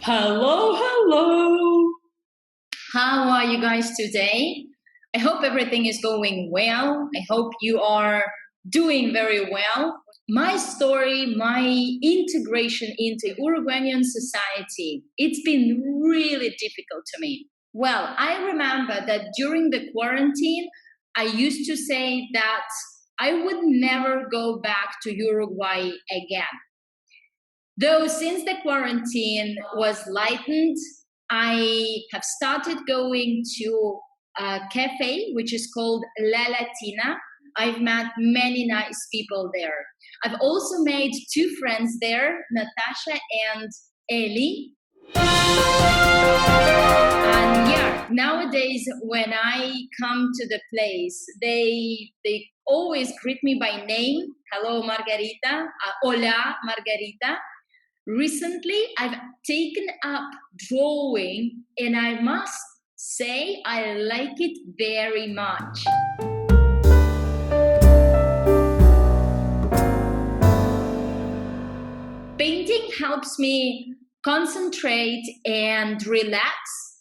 Hello, hello. How are you guys today? I hope everything is going well. I hope you are doing very well. My story, my integration into Uruguayan society, it's been really difficult to me. Well, I remember that during the quarantine, I used to say that I would never go back to Uruguay again. Though since the quarantine was lightened, I have started going to a cafe which is called La Latina. I've met many nice people there. I've also made two friends there, Natasha and Ellie. And yeah, nowadays when I come to the place, they always greet me by name. Hello, Margarita. Hola, Margarita. Recently, I've taken up drawing, and I must say I like it very much. Painting helps me concentrate and relax.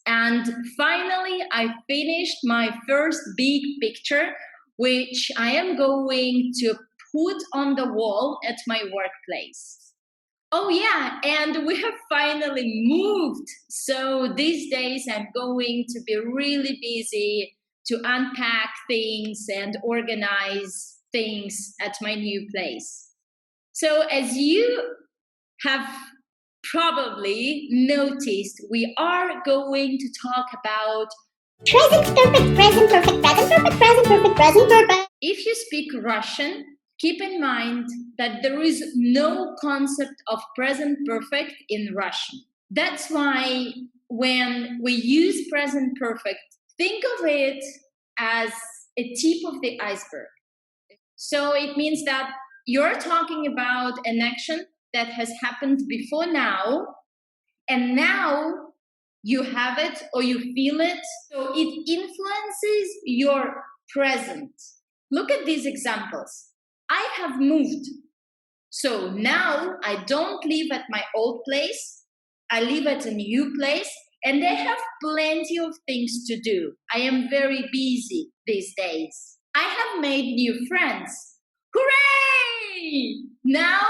And finally, I finished my first big picture, which I am going to put on the wall at my workplace. Oh, yeah, and we have finally moved. So these days I'm going to be really busy to unpack things and organize things at my new place. So, as you have probably noticed, we are going to talk about present perfect, present perfect, present perfect, present perfect, present perfect. If you speak Russian, keep in mind that there is no concept of present perfect in Russian. That's why when we use present perfect, think of it as a tip of the iceberg. So it means that you're talking about an action that has happened before now, and now you have it or you feel it. So it influences your present. Look at these examples. I have moved. So now I don't live at my old place. I live at a new place and I have plenty of things to do. I am very busy these days. I have made new friends. Hooray! Now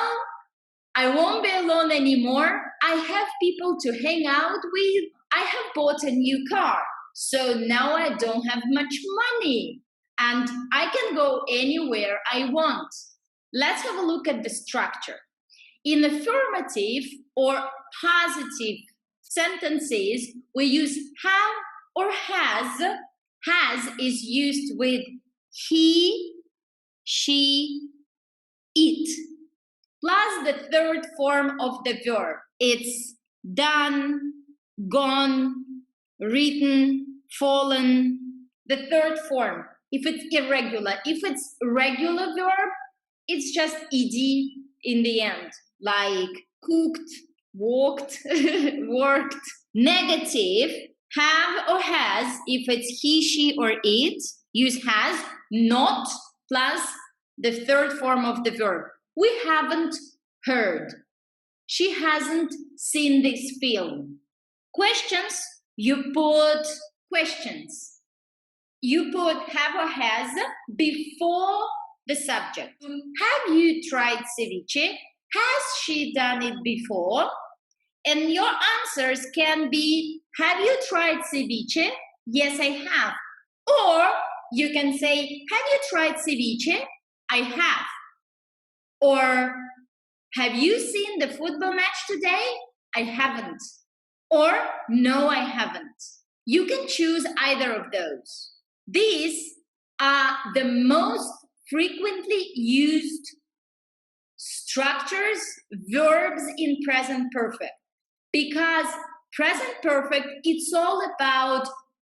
I won't be alone anymore. I have people to hang out with. I have bought a new car. So now I don't have much money and I can go anywhere I want. Let's have a look at the structure. In affirmative or positive sentences, we use have or has. Has is used with he, she, it, plus the third form of the verb. It's done, gone, written, fallen. The third form, if it's irregular. If it's regular verb, it's just ed in the end, like cooked, walked, worked. Negative, have or has, if it's he, she, or it, use has, not, plus the third form of the verb. We haven't heard. She hasn't seen this film. Questions, you put questions. You put have or has before the subject. Have you tried ceviche? Has she done it before? And your answers can be, have you tried ceviche? Yes, I have. Or you can say, have you tried ceviche? I have. Or, have you seen the football match today? I haven't. Or, no, I haven't. You can choose either of those. These are the most frequently used structures, verbs in present perfect. Because present perfect, it's all about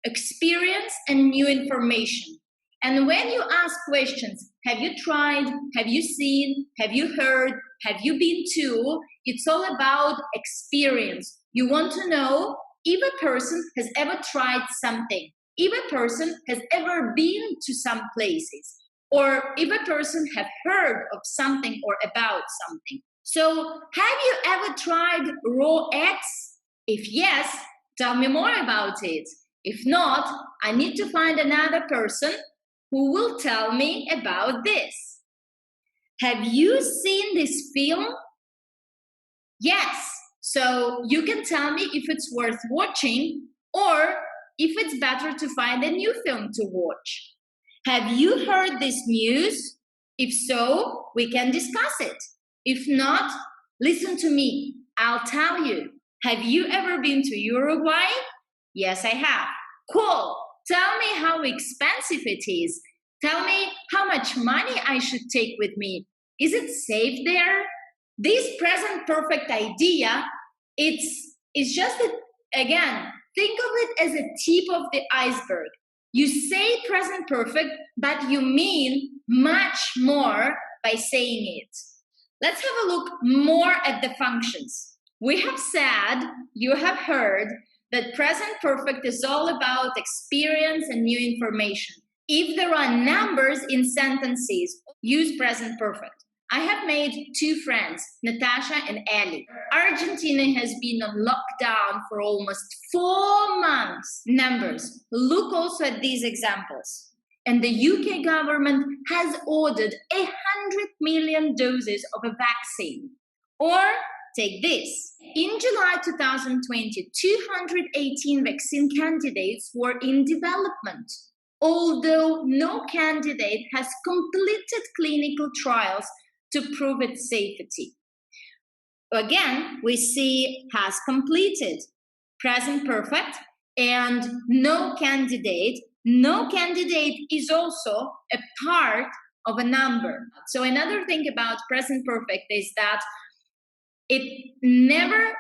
experience and new information. And when you ask questions, have you tried, have you seen, have you heard, have you been to, it's all about experience. You want to know if a person has ever tried something, if a person has ever been to some places, or if a person have heard of something or about something. So, have you ever tried raw eggs? If yes, tell me more about it. If not, I need to find another person who will tell me about this. Have you seen this film? Yes. So you can tell me if it's worth watching or if it's better to find a new film to watch. Have you heard this news? If so, we can discuss it. If not, listen to me. I'll tell you. Have you ever been to Uruguay? Yes, I have. Cool. Tell me how expensive it is. Tell me how much money I should take with me. Is it safe there? This present perfect idea, it's just that, again, think of it as a tip of the iceberg. You say present perfect, but you mean much more by saying it. Let's have a look more at the functions. We have said, you have heard, that present perfect is all about experience and new information. If there are numbers in sentences, use present perfect. I have made 2 friends, Natasha and Ellie. Argentina has been on lockdown for almost 4 months. Numbers. Look also at these examples. And the UK government has ordered 100 million doses of a vaccine. Or take this. In July 2020, 218 vaccine candidates were in development, although no candidate has completed clinical trials to prove its safety. Again, we see has completed, present perfect, and no candidate. No candidate is also a part of a number. So another thing about present perfect is that it never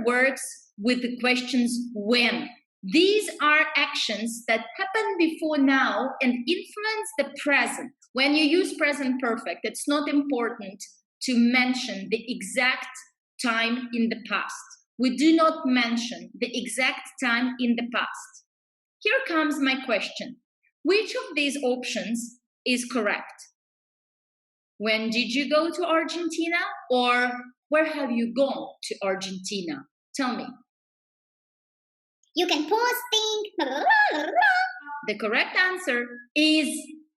works with the questions when. These are actions that happen before now and influence the present. When you use present perfect, it's not important to mention the exact time in the past. We do not mention the exact time in the past. Here comes my question. Which of these options is correct? When did you go to Argentina? Or where have you gone to Argentina? Tell me. You can pause, think. The correct answer is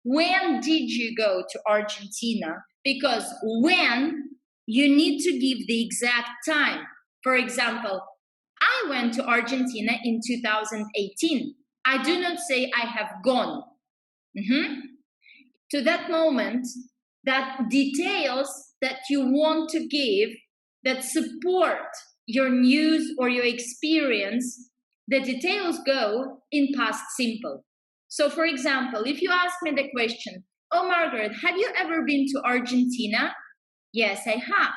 when did you go to Argentina? Because when, you need to give the exact time. For example, I went to Argentina in 2018. I do not say I have gone. To that moment, that details that you want to give that support your news or your experience, the details go in past simple. So for example, if you ask me the question, oh Margaret, have you ever been to Argentina? Yes, I have.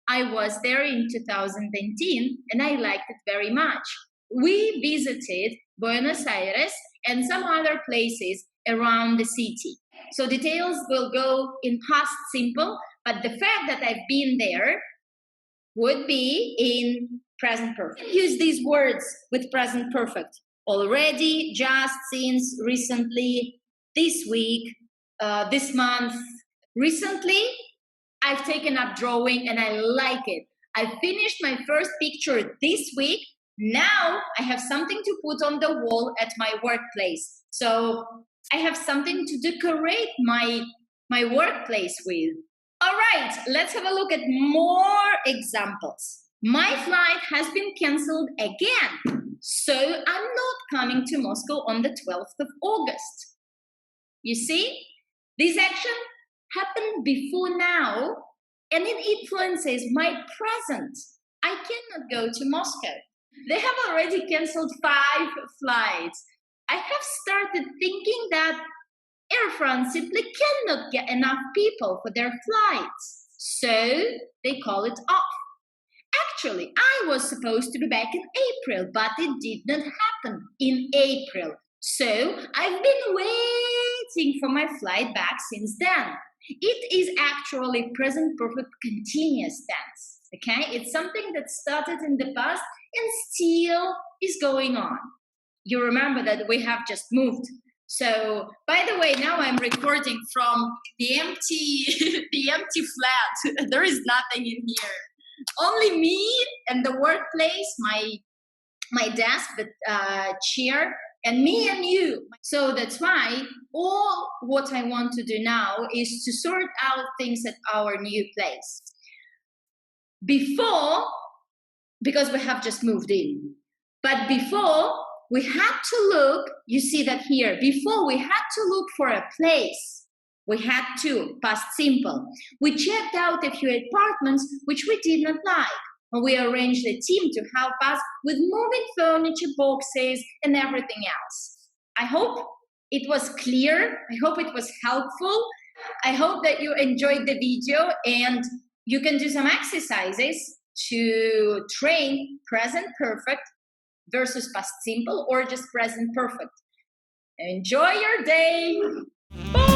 I was there in 2018 and I liked it very much. We visited Buenos Aires and some other places around the city. So details will go in past simple, but the fact that I've been there would be in present perfect. Use these words with present perfect. Already, just, since, recently, this week, this month. Recently, I've taken up drawing and I like it. I finished my first picture this week. Now I have something to put on the wall at my workplace. So I have something to decorate my workplace with. All right, let's have a look at more examples. My flight has been canceled again, so I'm not coming to Moscow on the 12th of August. You see, this action happened before now, and it influences my present. I cannot go to Moscow. They have already canceled 5 flights. I have started thinking that Air France simply cannot get enough people for their flights, so they call it off. Actually, I was supposed to be back in April, but it did not happen in April. So I've been waiting for my flight back since then. It is actually present perfect continuous tense. Okay, it's something that started in the past and still is going on. You remember that we have just moved. So, by the way, now I'm recording from the empty flat. There is nothing in here. only me and the workplace, my desk, the chair, and me and you. So that's why all what I want to do now is to sort out things at our new place. Before, because we have just moved in, but before we had to look, you see that here, before we had to look for a place. We had to, past simple. We checked out a few apartments which we did not like. And we arranged a team to help us with moving furniture, boxes, and everything else. I hope it was clear. I hope it was helpful. I hope that you enjoyed the video and you can do some exercises to train present perfect versus past simple or just present perfect. Enjoy your day. Bye.